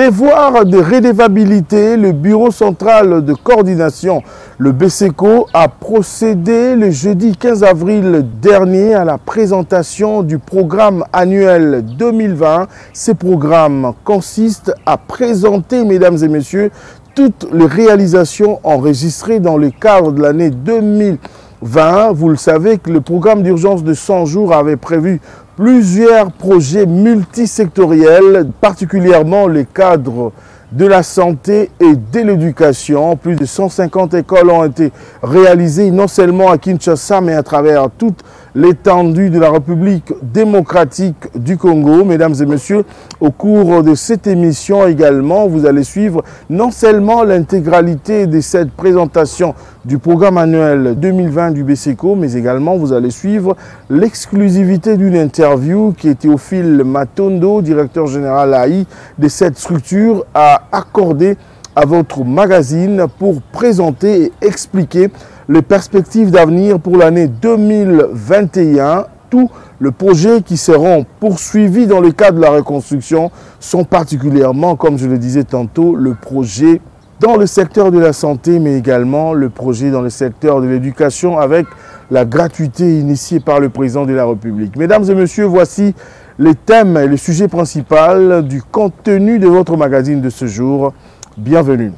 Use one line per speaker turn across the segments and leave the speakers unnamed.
Devoir de redevabilité, le Bureau central de coordination, le BCECO, a procédé le jeudi 15 avril dernier à la présentation du programme annuel 2020. Ce programme consiste à présenter, mesdames et messieurs, toutes les réalisations enregistrées dans le cadre de l'année 2020. Vous le savez que le programme d'urgence de 100 jours avait prévu plusieurs projets multisectoriels, particulièrement les cadres de la santé et de l'éducation. Plus de 150 écoles ont été réalisées non seulement à Kinshasa, mais à travers toute l'étendue de la République démocratique du Congo. Mesdames et messieurs, au cours de cette émission également, vous allez suivre non seulement l'intégralité de cette présentation du programme annuel 2020 du BCECO, mais également vous allez suivre l'exclusivité d'une interview qui est Théophile Matondo, directeur général AI de cette structure, a accordé à votre magazine pour présenter et expliquer les perspectives d'avenir pour l'année 2021. Tous les projets qui seront poursuivis dans le cadre de la reconstruction sont particulièrement, comme je le disais tantôt, le projet dans le secteur de la santé, mais également le projet dans le secteur de l'éducation avec la gratuité initiée par le président de la République. Mesdames et messieurs, voici les thèmes et le sujet principal du contenu de votre magazine de ce jour. Bienvenue.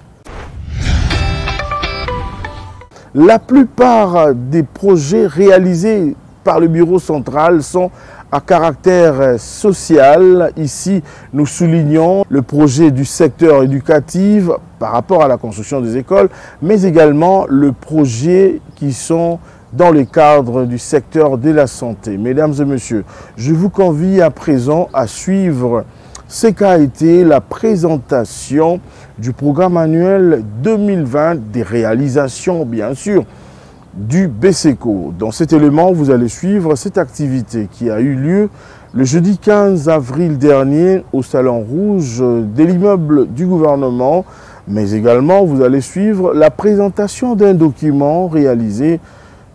La plupart des projets réalisés par le Bureau central sont à caractère social. Ici, nous soulignons le projet du secteur éducatif par rapport à la construction des écoles, mais également le projet qui sont dans le cadre du secteur de la santé. Mesdames et messieurs, je vous convie à présent à suivre ce qu'a été la présentation du programme annuel 2020 des réalisations, bien sûr, du BCECO. Dans cet élément, vous allez suivre cette activité qui a eu lieu le jeudi 15 avril dernier au Salon Rouge de l'immeuble du gouvernement, mais également vous allez suivre la présentation d'un document réalisé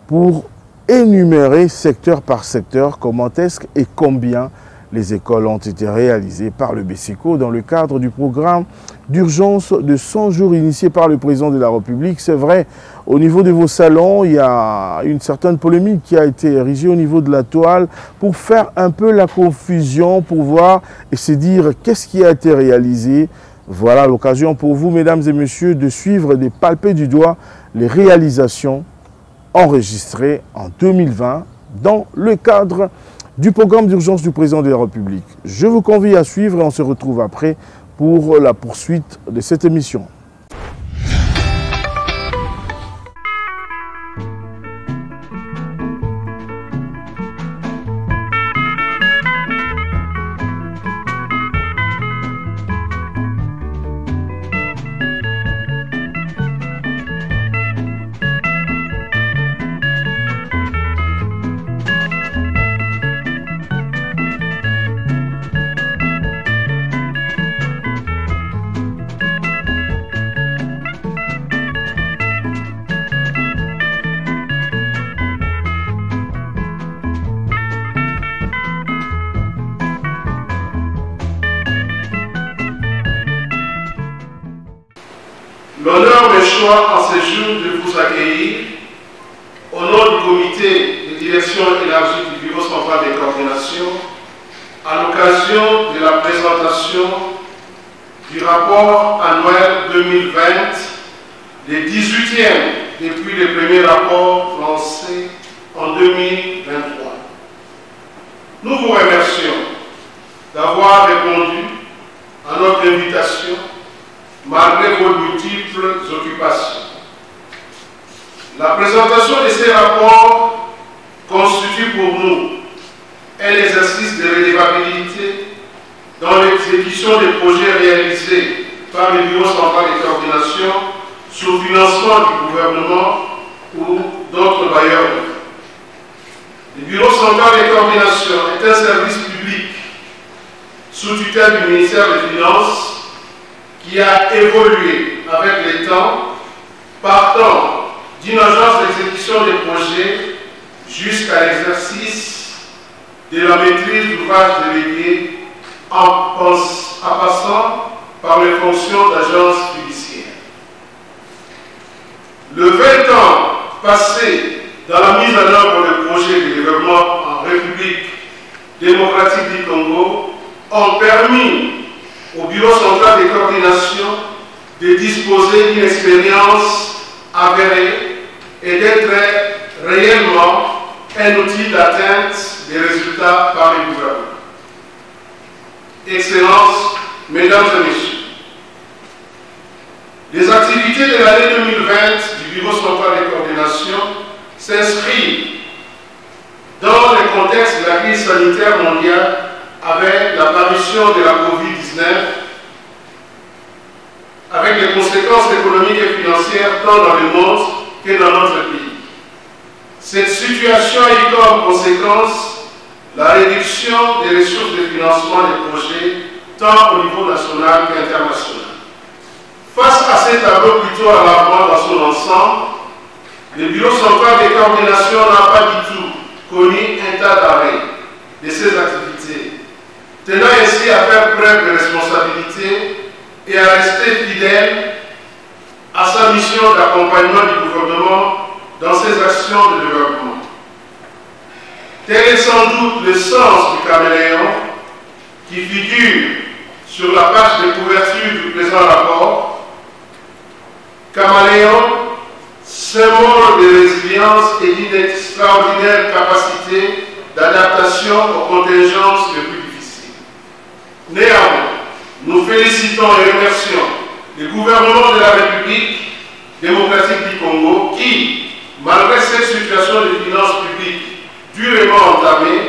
pour énumérer secteur par secteur comment est-ce et combien les écoles ont été réalisées par le BCECO dans le cadre du programme d'urgence de 100 jours initié par le président de la République. C'est vrai, au niveau de vos salons, il y a une certaine polémique qui a été érigée au niveau de la toile pour faire un peu la confusion, pour voir et se dire qu'est-ce qui a été réalisé. Voilà l'occasion pour vous, mesdames et messieurs, de suivre et de palper du doigt les réalisations enregistrées en 2020 dans le cadre du programme d'urgence du président de la République. Je vous convie à suivre et on se retrouve après pour la poursuite de cette émission.
L'honneur me soit en ce jour de vous accueillir au nom du comité de direction élargie du Bureau central de coordination à l'occasion de la présentation du rapport annuel 2020, le 18e depuis le premier rapport lancé en 2023. Nous vous remercions d'avoir répondu à notre invitation malgré vos multiples occupations. La présentation de ces rapports constitue pour nous un exercice de redevabilité dans l'exécution des projets réalisés par le Bureau central de coordination sous financement du gouvernement ou d'autres bailleurs. Le Bureau central de coordination est un service public sous tutelle du ministère des Finances qui a évolué avec le temps, partant d'une agence d'exécution des projets jusqu'à l'exercice de la maîtrise d'ouvrage délégué en passant par les fonctions d'agence judiciaire. Le 20 ans passé dans la mise en œuvre des projets de développement en République démocratique du Congo ont permis au Bureau central de coordination de disposer d'une expérience avérée et d'être réellement un outil d'atteinte des résultats par les gouvernements. Excellences, Mesdames et Messieurs, les activités de l'année 2020 du Bureau central de coordination s'inscrivent dans le contexte de la crise sanitaire mondiale avec l'apparition de la COVID-19, avec les conséquences économiques et financières tant dans le monde que dans notre pays. Cette situation a eu comme conséquence la réduction des ressources de financement des projets tant au niveau national qu'international. Face à ces tableaux plutôt alarmants dans son ensemble, le Bureau central de coordination n'a pas du tout connu un tas d'arrêts de ses activités, tenant ainsi à faire preuve de responsabilité et à rester fidèle à sa mission d'accompagnement du gouvernement dans ses actions de développement. Tel est sans doute le sens du caméléon qui figure sur la page de couverture du présent rapport. Caméléon, symbole de résilience et d'une extraordinaire capacité d'adaptation aux contingences les plus difficiles. Néanmoins, nous félicitons et remercions le gouvernement de la République démocratique du Congo qui, malgré cette situation de finances publiques durement entamée,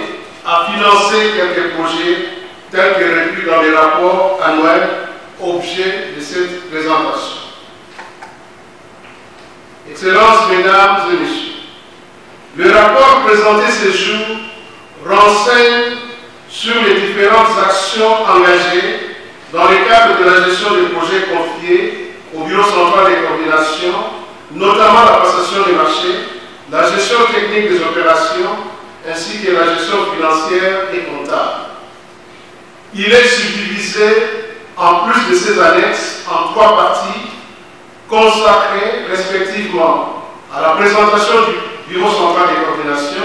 a financé quelques projets tels que réduits dans les rapports annuels objet de cette présentation. Excellences, Mesdames et Messieurs, le rapport présenté ce jour renseigne sur les différentes actions engagées dans le cadre de la gestion des projets confiés au Bureau central de coordination, notamment la passation des marchés, la gestion technique des opérations, ainsi que la gestion financière et comptable. Il est subdivisé, en plus de ces annexes, en 3 parties consacrées respectivement à la présentation du Bureau central de coordination,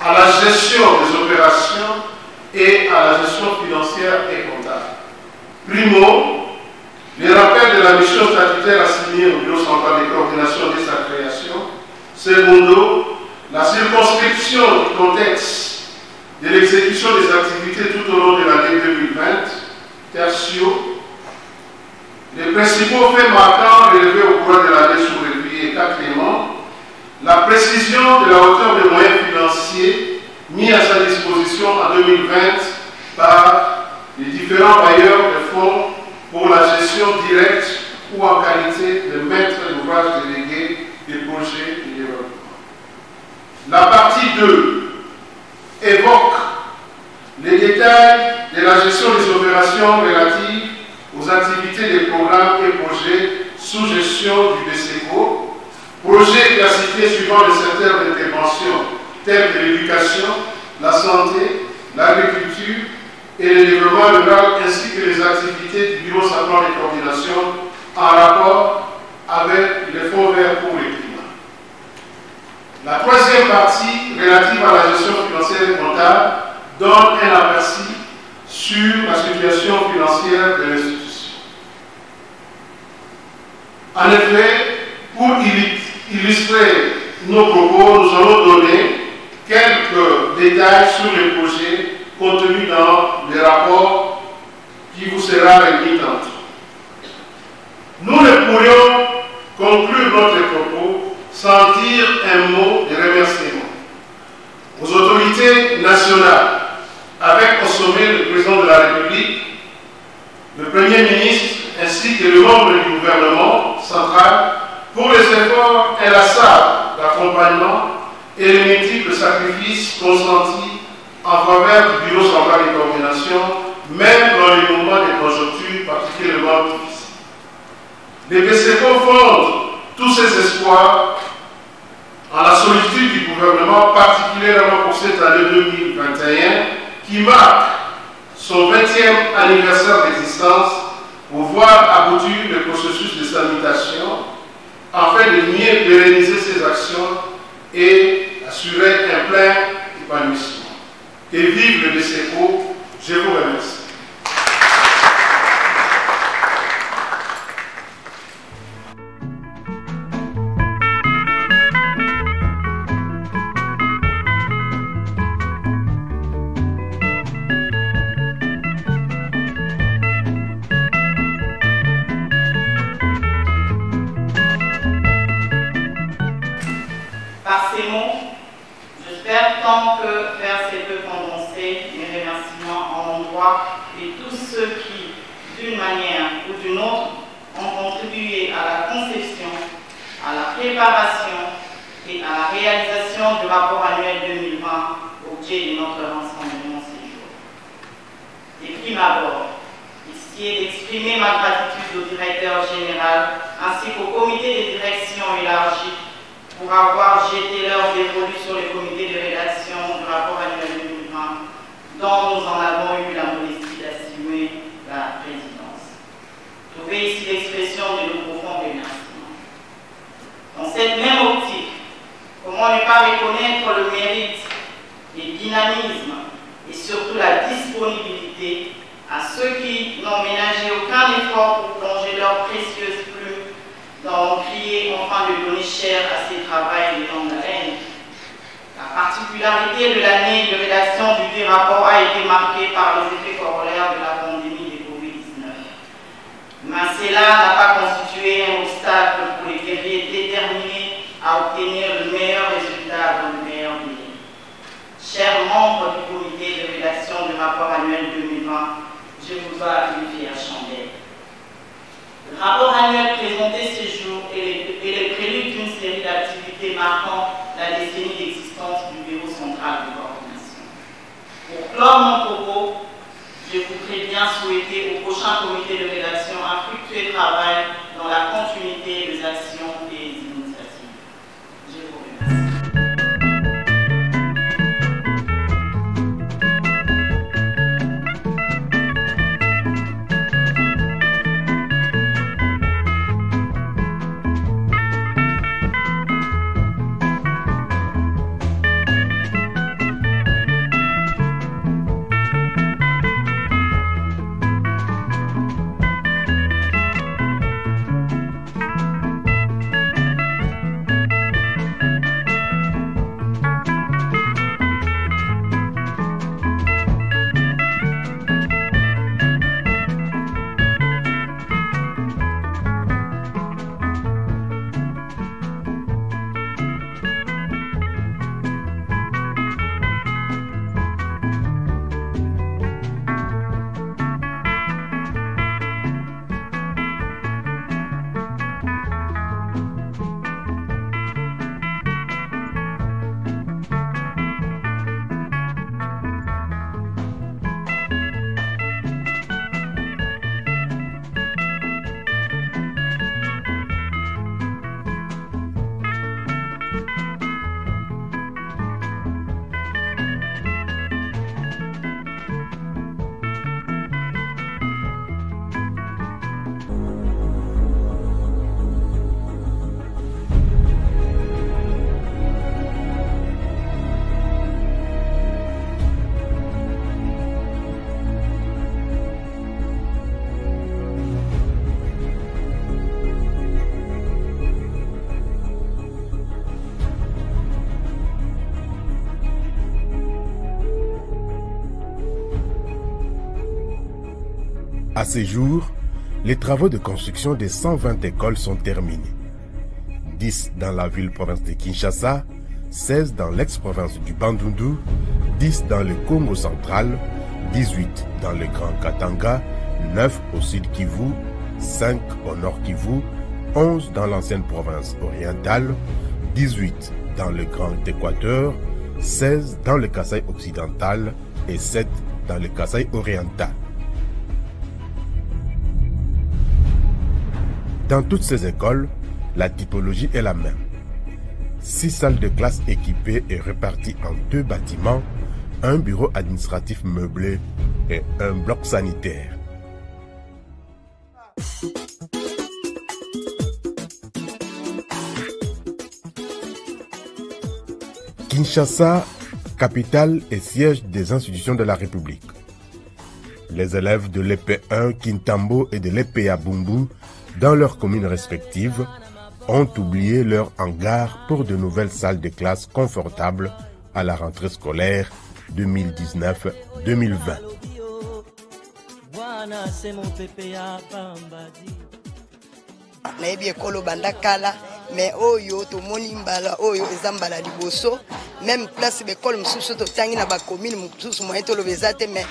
à la gestion des opérations et à la gestion financière et comptable. Primo, les rappels de la mission statutaire assignée au Bureau central de coordination dès sa création. Secondo, la circonscription du contexte de l'exécution des activités tout au long de l'année 2020. Tertio, les principaux faits marquants relevés au cours de l'année sous-revue. Et quatrièmement, la précision de la hauteur des moyens financiers mis à sa disposition en 2020 par les différents bailleurs de fonds pour la gestion directe ou en qualité de maître d'ouvrage délégué des projets de développement. La partie 2 évoque les détails de la gestion des opérations relatives aux activités des programmes et projets sous gestion du BCECO, projets classifiés suivant les secteurs d'intervention tels que l'éducation, la santé, l'agriculture et le développement rural, ainsi que les activités du Bureau central de coordination en rapport avec les fonds verts pour le climat. La troisième partie, relative à la gestion financière et comptable, donne un aperçu sur la situation financière de l'institution. En effet, pour illustrer nos propos, nous allons donner quelques détails sur les projets contenus dans les rapports qui vous sera remis tantôt. Nous ne pourrions conclure notre propos sans dire un mot de remerciement aux autorités nationales, avec au sommet le président de la République, le Premier ministre, ainsi que le membre du gouvernement central, pour les efforts inlassables d'accompagnement et les multiples sacrifices consentis en faveur du Bureau central de coordination, même dans les moments de conjoncture particulièrement difficiles. Les BCECO fondent tous ces espoirs en la solitude du gouvernement, particulièrement pour cette année 2021, qui marque son 20e anniversaire d'existence pour voir aboutir le processus de sanitation afin de mieux pérenniser ces actions et assurer un plein épanouissement. Que vive le BESECO, je vous remercie.
Par ces mots, j'espère tant que faire ces deux condensés mes remerciements en l'endroit de tous ceux qui, d'une manière ou d'une autre, ont contribué à la conception, à la préparation et à la réalisation du rapport annuel 2020 objet de notre rassemblement séjour. De prime abord, ici est d'exprimer ma gratitude au directeur général ainsi qu'au comité de direction élargi pour avoir jeté leur dévolu sur le comité de rédaction du rapport annuel 2020, dont nous en avons eu la modestie d'assumer la présidence. Trouvez ici l'expression de nos profonds remerciements. Dans cette même optique, comment ne pas reconnaître le mérite, le dynamisme et surtout la disponibilité à ceux qui n'ont ménagé aucun effort pour plonger leurs précieuses plumes dans crier enfin de donner chair à ces travails de longue haleine. La particularité de l'année de rédaction du dit rapport a été marquée par les effets corollaires de la pandémie de Covid-19. Mais cela n'a pas constitué un obstacle pour les guerriers déterminés à obtenir le meilleur résultat dans le meilleur délai. Chers membres du comité de rédaction du rapport annuel 2020, je vous dois une fière chandelle. Le rapport annuel présenté ce jour est le prélude d'une série d'activités marquant la décennie d'existence du Bureau central de coordination. Pour clore mon propos, je voudrais bien souhaiter au prochain comité de rédaction un fructueux travail dans la continuité des actions et des initiatives. Je vous remercie.
À ce jour, les travaux de construction des 120 écoles sont terminés. 10 dans la ville-province de Kinshasa, 16 dans l'ex-province du Bandundu, 10 dans le Congo central, 18 dans le Grand Katanga, 9 au Sud Kivu, 5 au Nord Kivu, 11 dans l'ancienne province orientale, 18 dans le Grand Équateur, 16 dans le Kasaï occidental et 7 dans le Kasaï oriental. Dans toutes ces écoles, la typologie est la même. 6 salles de classe équipées et réparties en 2 bâtiments, un bureau administratif meublé et un bloc sanitaire.
Kinshasa, capitale et siège des institutions de la République. Les élèves de l'EP1 Kintambo et de l'EPA Bumbu, dans leurs communes respectives, ont oublié leur hangar pour de nouvelles salles de classe confortables à la rentrée scolaire 2019-2020.
nayebi ekolo banda kala mais oyo tomoni mbala oyo eza mbala liboso même place bekolo mosusu totangi na bacommune mosusu moyen toloba eza te mais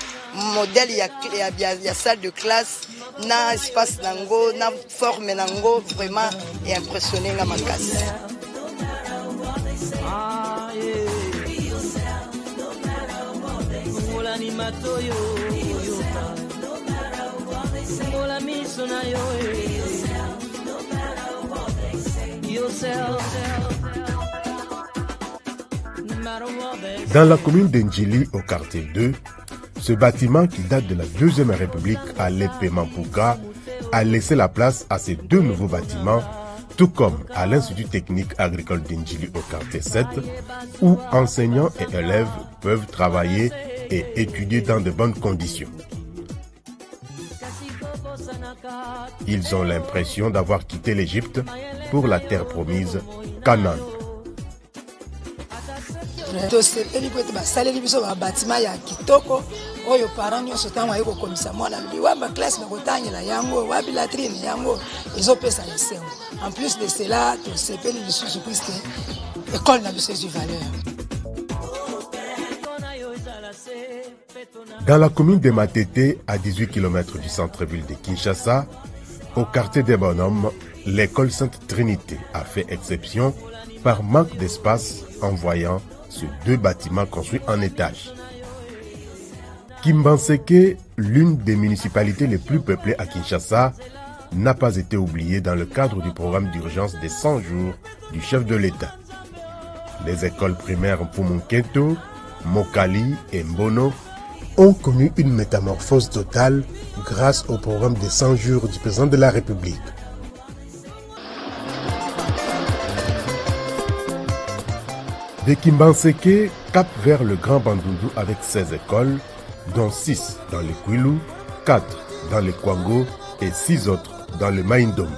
modèle ya salle de classe na espace nango na forme nango vraiment est impressionné nga makasi.
Dans la commune d'Ndjili, au quartier 2, ce bâtiment qui date de la Deuxième République à l'épée Mampuka a laissé la place à ces deux nouveaux bâtiments, tout comme à l'Institut technique agricole d'Ndjili au quartier 7, où enseignants et élèves peuvent travailler et étudier dans de bonnes conditions. Ils ont l'impression d'avoir quitté l'Égypte pour la terre promise, Canaan.
tosepeli po ete basaleli biso babatima ya kitoko oyo parents nyonso ntango aye kokomisa mwana lobi wa baklasse bakotangela yango wa bilatrine yango ezopesa esengo. En plus de cela tosepeli lisusu puisque école na biso ezwi valeur.
Dans la commune de Matete, à 18 km du centre-ville de Kinshasa, au quartier des Bonhommes, l'école Sainte Trinité a fait exception par manque d'espace en voyant ces deux bâtiments construits en étage. Kimbanseke, l'une des municipalités les plus peuplées à Kinshasa, n'a pas été oubliée dans le cadre du programme d'urgence des 100 jours du chef de l'État. Les écoles primaires Mpumunketo, Mokali et Mbono ont connu une métamorphose totale grâce au programme des 100 jours du président de la République. De Kimbanseke, cap vers le Grand Bandundu avec 16 écoles, dont 6 dans le Kwilu, 4 dans le Kwango et 6 autres dans le Maïndombe.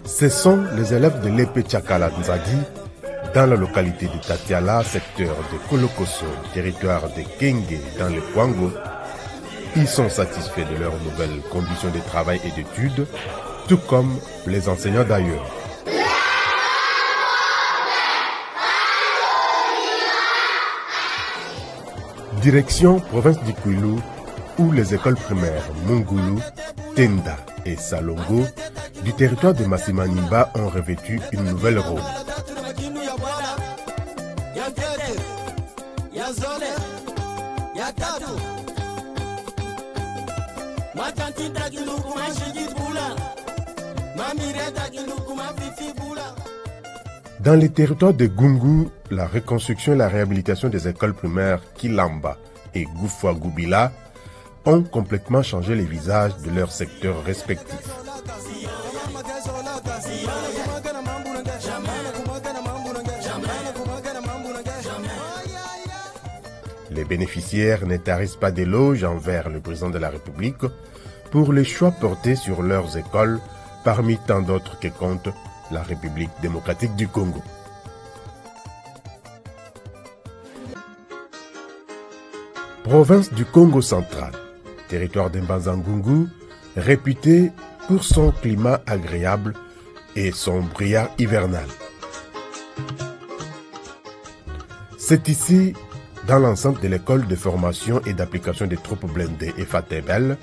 Ce sont les élèves de l'épée Tchakala Nzadi dans la localité de Tatiala, secteur de Kolokoso, territoire de Kenge dans le Kwango. Ils sont satisfaits de leurs nouvelles conditions de travail et d'études, tout comme les enseignants d'ailleurs. Direction province du Kwilu, où les écoles primaires Mungulu, Tenda et Salongo du territoire de Massimanimba ont revêtu une nouvelle rôle. Dans les territoires de Gungu, la reconstruction et la réhabilitation des écoles primaires Kilamba et Goufwa Goubila ont complètement changé les visages de leurs secteurs respectifs. Les bénéficiaires ne tarissent pas d'éloges envers le président de la République pour les choix portés sur leurs écoles, parmi tant d'autres que compte la République démocratique du Congo. Province du Congo central, territoire d'Mbanza-Ngungu, réputé pour son climat agréable et son brouillard hivernal. C'est ici, dans l'enceinte de l'école de formation et d'application des troupes blindées FATEBEL,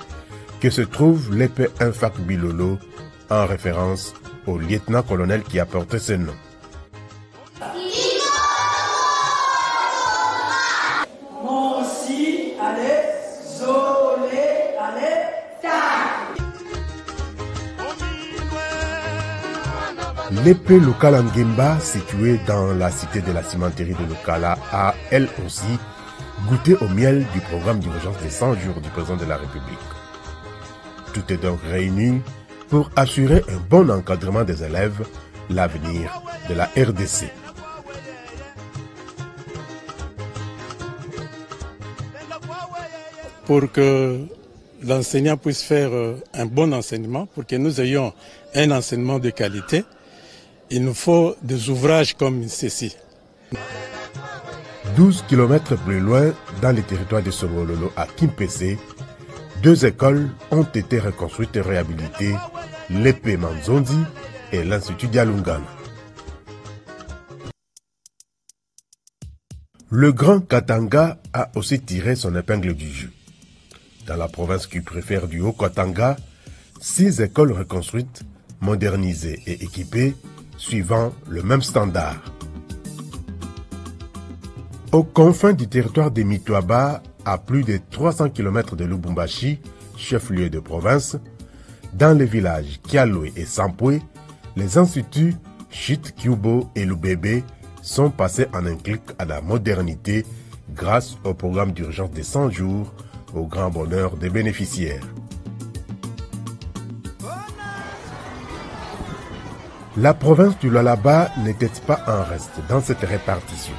que se trouve l'épée Infak Bilolo, en référence au lieutenant-colonel qui a porté ce nom. L'épée Lokala Ngemba, située dans la cité de la cimenterie de Lokala, a elle aussi goûter au miel du programme d'urgence des 100 jours du président de la République. Tout est donc réuni pour assurer un bon encadrement des élèves, l'avenir de la RDC.
Pour que l'enseignant puisse faire un bon enseignement, pour que nous ayons un enseignement de qualité, il nous faut des ouvrages comme ceci.
12 km plus loin, dans le territoire de Songololo à Kimpese, 2 écoles ont été reconstruites et réhabilitées, l'EP Manzondi et l'Institut Dialungana. Le Grand Katanga a aussi tiré son épingle du jeu. Dans la province qui préfère du Haut-Katanga, 6 écoles reconstruites, modernisées et équipées, suivant le même standard. Aux confins du territoire de Mitoaba, à plus de 300 km de Lubumbashi, chef-lieu de province, dans les villages Kialoé et Sampoué, les instituts Chit, Kyubo et Lubebe sont passés en un clic à la modernité grâce au programme d'urgence des 100 jours, au grand bonheur des bénéficiaires. La province du Lualaba n'était pas en reste dans cette répartition.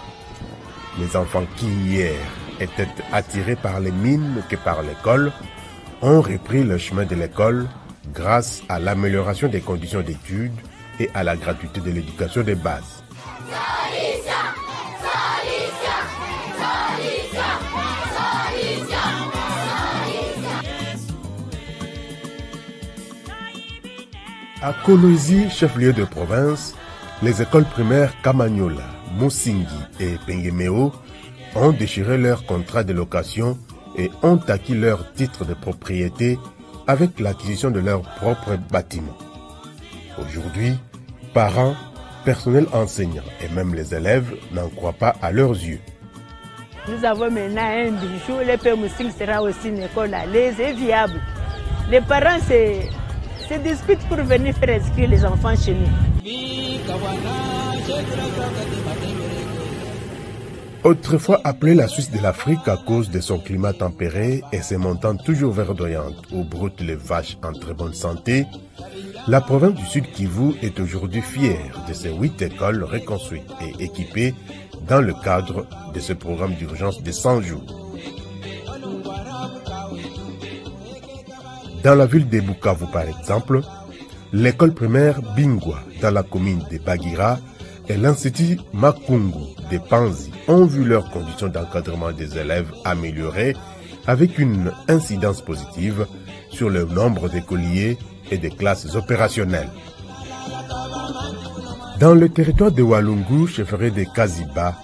Les enfants qui hier étaient attirés par les mines que par l'école ont repris le chemin de l'école grâce à l'amélioration des conditions d'études et à la gratuité de l'éducation de base. À Kolwezi, chef-lieu de province, les écoles primaires Kamanyola, Musingi et Pengemeo ont déchiré leur contrat de location et ont acquis leur titre de propriété avec l'acquisition de leur propre bâtiment. Aujourd'hui, parents, personnel enseignant et même les élèves n'en croient pas à leurs yeux.
Nous avons maintenant un bijou, l'EP Musingi sera aussi une école à l'aise et viable. Les parents se disputent pour venir faire inscrire les enfants chez nous.
Autrefois appelée la Suisse de l'Afrique à cause de son climat tempéré et ses montagnes toujours verdoyantes où broutent les vaches en très bonne santé, la province du Sud Kivu est aujourd'hui fière de ses 8 écoles reconstruites et équipées dans le cadre de ce programme d'urgence de 100 jours. Dans la ville de Bukavu par exemple, l'école primaire Bingwa dans la commune de Bagira et l'Institut Makungu de Panzi ont vu leurs conditions d'encadrement des élèves améliorées avec une incidence positive sur le nombre d'écoliers et des classes opérationnelles. Dans le territoire de Walungu, chefferie de Kaziba,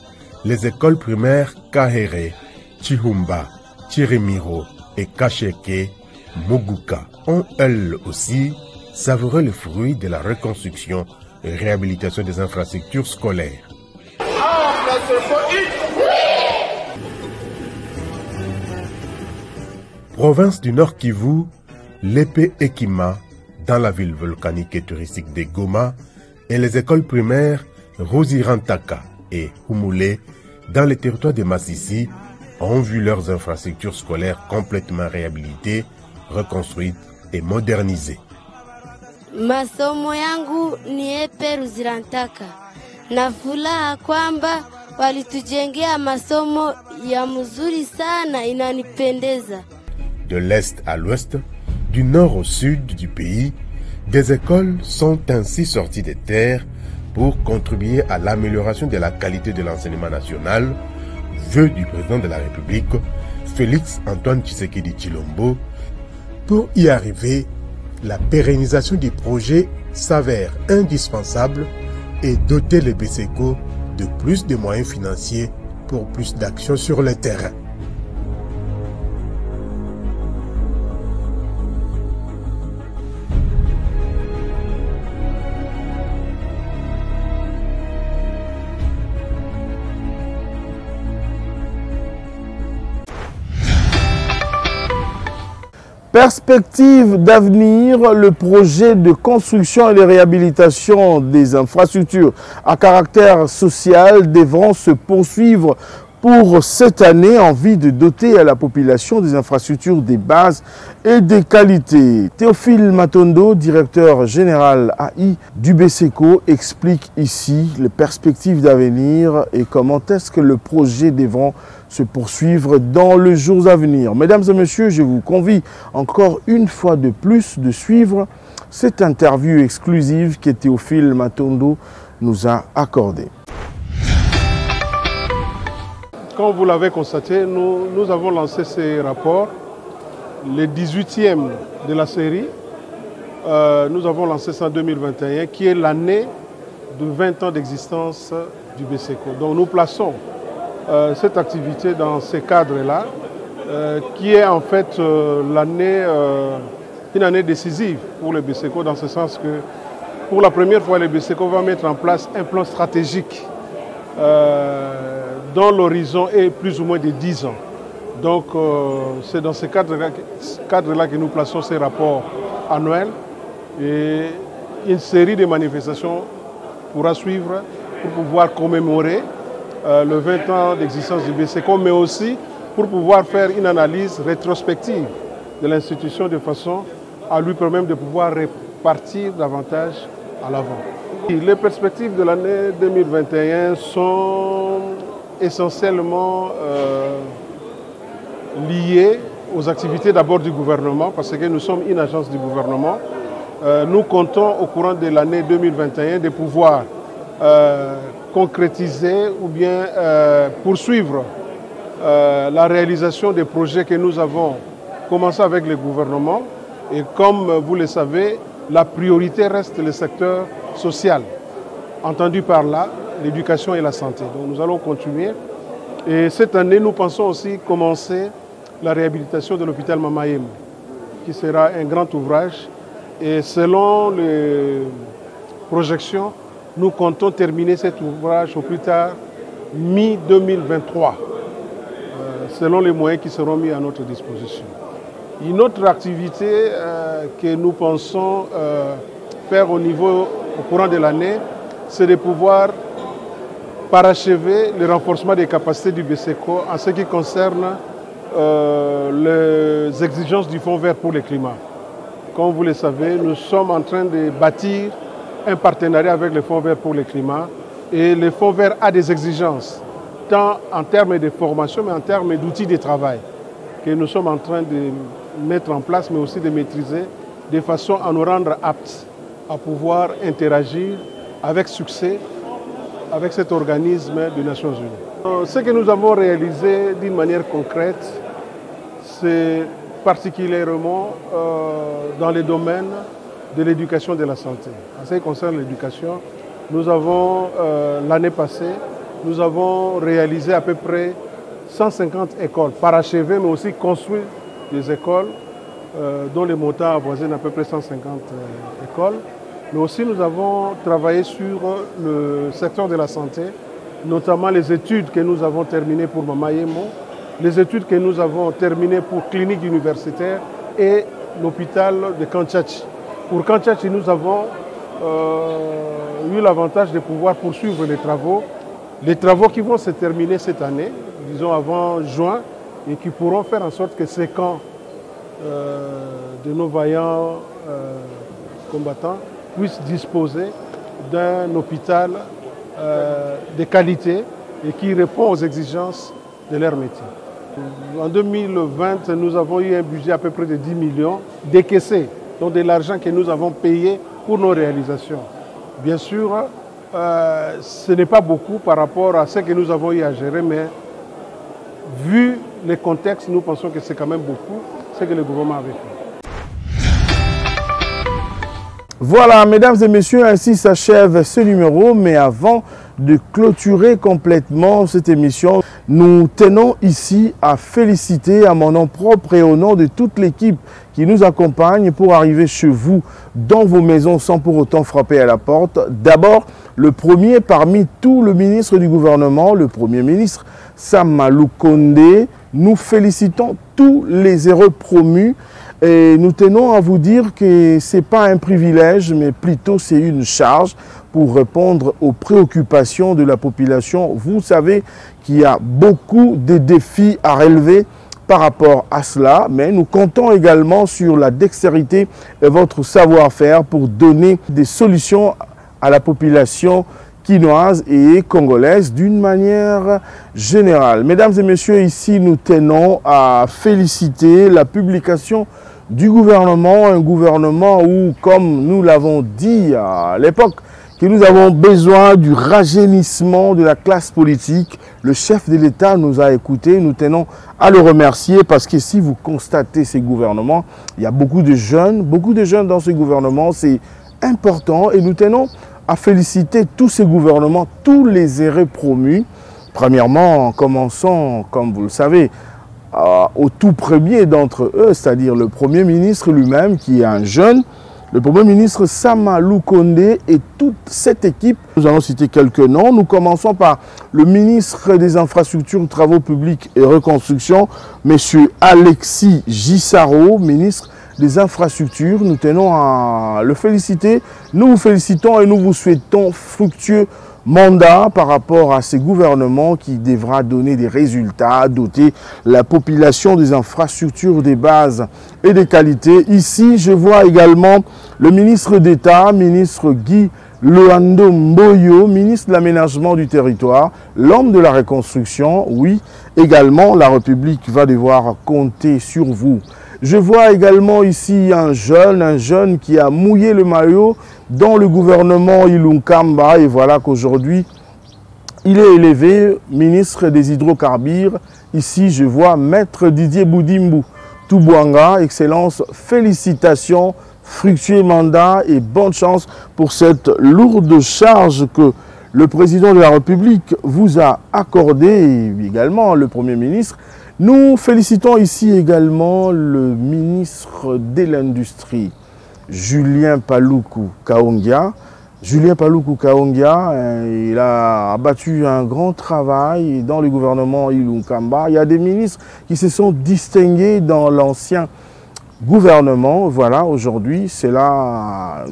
les écoles primaires Kahere, Chihumba, Chirimiro et Kacheke, Moguka ont elles aussi savouré le fruit de la reconstruction et réhabilitation des infrastructures scolaires. Province du Nord Kivu, l'EP Ekima, dans la ville volcanique et touristique de Goma, et les écoles primaires Rosirantaka et Humule, dans les territoires de Massissi, ont vu leurs infrastructures scolaires complètement réhabilitées, reconstruites et modernisées.
Masomo yangu ni epe Ruzirantaka. Na furaha kwamba walitujengea masomo ya mzuri sana, inanipendeza.
De l'est à l'ouest, du nord au sud du pays, des écoles sont ainsi sorties des terres pour contribuer à l'amélioration de la qualité de l'enseignement national, vœu du président de la République, Félix Antoine Tshisekedi Tshilombo. Pour y arriver, la pérennisation du projet s'avère indispensable et doter les BSECO de plus de moyens financiers pour plus d'actions sur le terrain.
Perspective d'avenir, le projet de construction et de réhabilitation des infrastructures à caractère social devront se poursuivre pour cette année, envie de doter à la population des infrastructures des bases et des qualités. Théophile Matondo, directeur général AI du BESECO, explique ici les perspectives d'avenir et comment est-ce que le projet devront se poursuivre dans les jours à venir. Mesdames et messieurs, je vous convie encore une fois de plus de suivre cette interview exclusive que Théophile Matondo nous a accordée.
Comme vous l'avez constaté, nous avons lancé ces rapports, le 18e de la série. Nous avons lancé ça en 2021, qui est l'année de 20 ans d'existence du BESECO. Donc nous plaçons cette activité dans ces cadres-là, qui est en fait une année décisive pour le BESECO, dans ce sens que pour la première fois, le BESECO va mettre en place un plan stratégique dont l'horizon est plus ou moins de 10 ans. Donc c'est dans ce cadre-là que nous plaçons ces rapports annuels et une série de manifestations pourra suivre pour pouvoir commémorer le 20 ans d'existence du BESECO, mais aussi pour pouvoir faire une analyse rétrospective de l'institution de façon à lui permettre de pouvoir repartir davantage à l'avant. Les perspectives de l'année 2021 sont essentiellement liées aux activités d'abord du gouvernement, parce que nous sommes une agence du gouvernement. Nous comptons au courant de l'année 2021 de pouvoir concrétiser ou bien poursuivre la réalisation des projets que nous avons commencé avec le gouvernement. Et comme vous le savez, la priorité reste le secteur social. Entendu par là, l'éducation et la santé. Donc nous allons continuer. Et cette année, nous pensons aussi commencer la réhabilitation de l'hôpital Mama Yemo, qui sera un grand ouvrage. Et selon les projections, nous comptons terminer cet ouvrage au plus tard mi-2023, selon les moyens qui seront mis à notre disposition. Une autre activité que nous pensons faire au courant de l'année, c'est de pouvoir parachever le renforcement des capacités du BESECO en ce qui concerne les exigences du Fonds vert pour le climat. Comme vous le savez, nous sommes en train de bâtir un partenariat avec le Fonds vert pour le climat et le Fonds vert a des exigences, tant en termes de formation, mais en termes d'outils de travail que nous sommes en train de mettre en place, mais aussi de maîtriser, de façon à nous rendre aptes à pouvoir interagir avec succès avec cet organisme des Nations Unies. Ce que nous avons réalisé d'une manière concrète, c'est particulièrement dans les domaines de l'éducation et de la santé. En ce qui concerne l'éducation, nous avons, l'année passée, nous avons réalisé à peu près 150 écoles parachevées, mais aussi construit des écoles dont les montants avoisinent à peu près 150 écoles. Mais aussi nous avons travaillé sur le secteur de la santé, notamment les études que nous avons terminées pour Mama Yemo, les études que nous avons terminées pour clinique universitaire et l'hôpital de Kanchachi. Pour Kanchachi, nous avons eu l'avantage de pouvoir poursuivre les travaux qui vont se terminer cette année, disons avant juin, et qui pourront faire en sorte que ces camps de nos vaillants combattants puissent disposer d'un hôpital de qualité et qui répond aux exigences de leur métier. En 2020, nous avons eu un budget à peu près de 10 millions décaissés, donc de l'argent que nous avons payé pour nos réalisations. Bien sûr, ce n'est pas beaucoup par rapport à ce que nous avons eu à gérer, mais vu les contextes, nous pensons que c'est quand même beaucoup ce que le gouvernement avait fait.
Voilà, mesdames et messieurs, ainsi s'achève ce numéro. Mais avant de clôturer complètement cette émission, nous tenons ici à féliciter à mon nom propre et au nom de toute l'équipe qui nous accompagne pour arriver chez vous, dans vos maisons, sans pour autant frapper à la porte. D'abord, le premier parmi tous le ministre du gouvernement, le Premier ministre Sama Lukonde. Nous félicitons tous les heureux promus. Et nous tenons à vous dire que ce n'est pas un privilège, mais plutôt c'est une charge pour répondre aux préoccupations de la population. Vous savez qu'il y a beaucoup de défis à relever par rapport à cela, mais nous comptons également sur la dextérité et votre savoir-faire pour donner des solutions à la population quinoise et congolaise d'une manière générale. Mesdames et messieurs, ici nous tenons à féliciter la publication du gouvernement, un gouvernement où, comme nous l'avons dit à l'époque, que nous avons besoin du rajeunissement de la classe politique. Le chef de l'État nous a écoutés, nous tenons à le remercier parce que si vous constatez ces gouvernements, il y a beaucoup de jeunes dans ce gouvernement, c'est important et nous tenons à féliciter tous ces gouvernements, tous les erreurs promus. Premièrement, en commençant, comme vous le savez, au tout premier d'entre eux, c'est-à-dire le Premier ministre lui-même, qui est un jeune, le Premier ministre Sama Lukonde et toute cette équipe. Nous allons citer quelques noms. Nous commençons par le ministre des Infrastructures, Travaux publics et Reconstruction, M. Alexis Gisaro, ministre des infrastructures. Nous tenons à le féliciter. Nous vous félicitons et nous vous souhaitons fructueux mandat par rapport à ces gouvernements qui devra donner des résultats, doter la population des infrastructures, des bases et des qualités. Ici, je vois également le ministre d'État, ministre Guy Loando Mboyo, ministre de l'aménagement du territoire, l'homme de la reconstruction. Oui, également, la République va devoir compter sur vous. Je vois également ici un jeune qui a mouillé le maillot dans le gouvernement Ilunkamba et voilà qu'aujourd'hui, il est élevé ministre des hydrocarbures. Ici, je vois Maître Didier Boudimbu Toubouanga. Excellence, félicitations, fructueux mandat et bonne chance pour cette lourde charge que le président de la République vous a accordée et également le Premier ministre. Nous félicitons ici également le ministre de l'Industrie, Julien Paluku Kaongia. Julien Paluku Kaongia, il a abattu un grand travail dans le gouvernement Ilunkamba. Il y a des ministres qui se sont distingués dans l'ancien gouvernement. Voilà, aujourd'hui, c'est la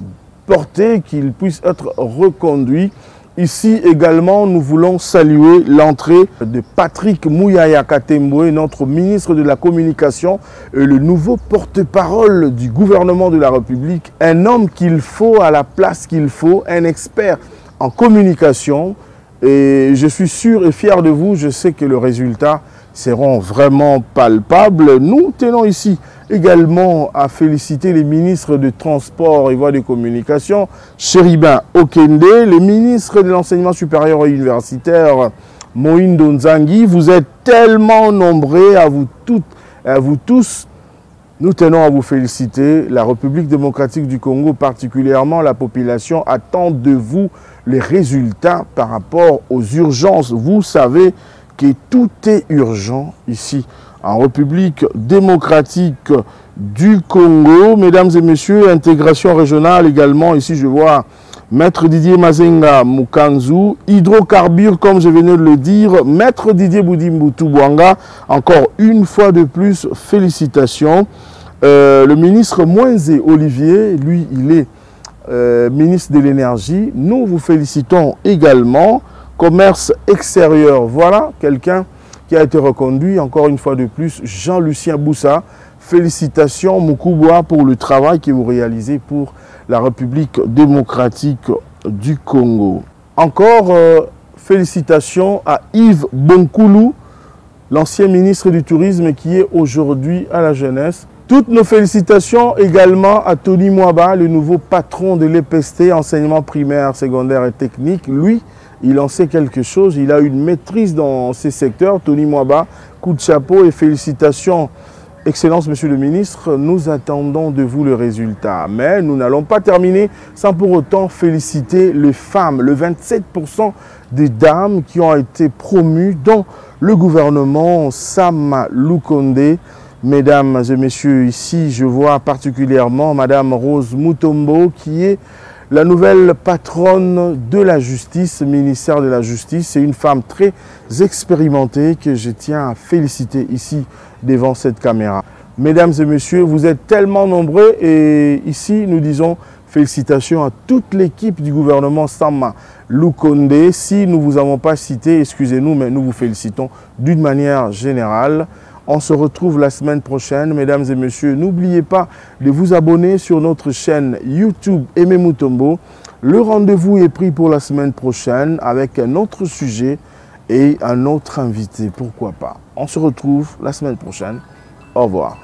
portée qu'il puisse être reconduit. Ici également, nous voulons saluer l'entrée de Patrick Mouyaya Katemboué, notre ministre de la Communication et le nouveau porte-parole du gouvernement de la République. Un homme qu'il faut à la place qu'il faut, un expert en communication. Et je suis sûr et fier de vous, je sais que le résultat seront vraiment palpables. Nous tenons ici également à féliciter les ministres de Transport et Voies de Communication, Chéribin Okende, les ministres de l'Enseignement supérieur et universitaire, Moïndo Nzangi. Vous êtes tellement nombreux, à vous toutes et à vous tous. Nous tenons à vous féliciter. La République démocratique du Congo, particulièrement la population, attend de vous les résultats par rapport aux urgences. Vous savez que tout est urgent ici, en République démocratique du Congo. Mesdames et messieurs, intégration régionale également. Ici, je vois Maître Didier Mazenga Mukanzu, hydrocarbures, comme je venais de le dire, Maître Didier Boudimbu Toubouanga. Encore une fois de plus, félicitations. Le ministre Moïse Olivier, lui, il est ministre de l'énergie. Nous vous félicitons également. Commerce extérieur, voilà quelqu'un qui a été reconduit, encore une fois de plus, Jean-Lucien Boussa. Félicitations Moukouboua pour le travail que vous réalisez pour la République démocratique du Congo. Encore félicitations à Yves Bonkoulou, l'ancien ministre du Tourisme qui est aujourd'hui à la jeunesse. Toutes nos félicitations également à Tony Mwaba, le nouveau patron de l'EPST, enseignement primaire, secondaire et technique. Lui, il en sait quelque chose, il a une maîtrise dans ces secteurs. Tony Mwaba, coup de chapeau et félicitations. Excellence, Monsieur le Ministre, nous attendons de vous le résultat. Mais nous n'allons pas terminer sans pour autant féliciter les femmes, le 27% des dames qui ont été promues dans le gouvernement Sama Lukonde. Mesdames et messieurs, ici je vois particulièrement Madame Rose Mutombo qui est la nouvelle patronne de la justice, ministère de la justice. C'est une femme très expérimentée que je tiens à féliciter ici devant cette caméra. Mesdames et messieurs, vous êtes tellement nombreux et ici nous disons Félicitations à toute l'équipe du gouvernement Sama Lukonde. Si nous ne vous avons pas cité, excusez-nous, mais nous vous félicitons d'une manière générale. On se retrouve la semaine prochaine, mesdames et messieurs. N'oubliez pas de vous abonner sur notre chaîne YouTube Aimé Mutombo. Le rendez-vous est pris pour la semaine prochaine avec un autre sujet et un autre invité. Pourquoi pas? On se retrouve la semaine prochaine. Au revoir.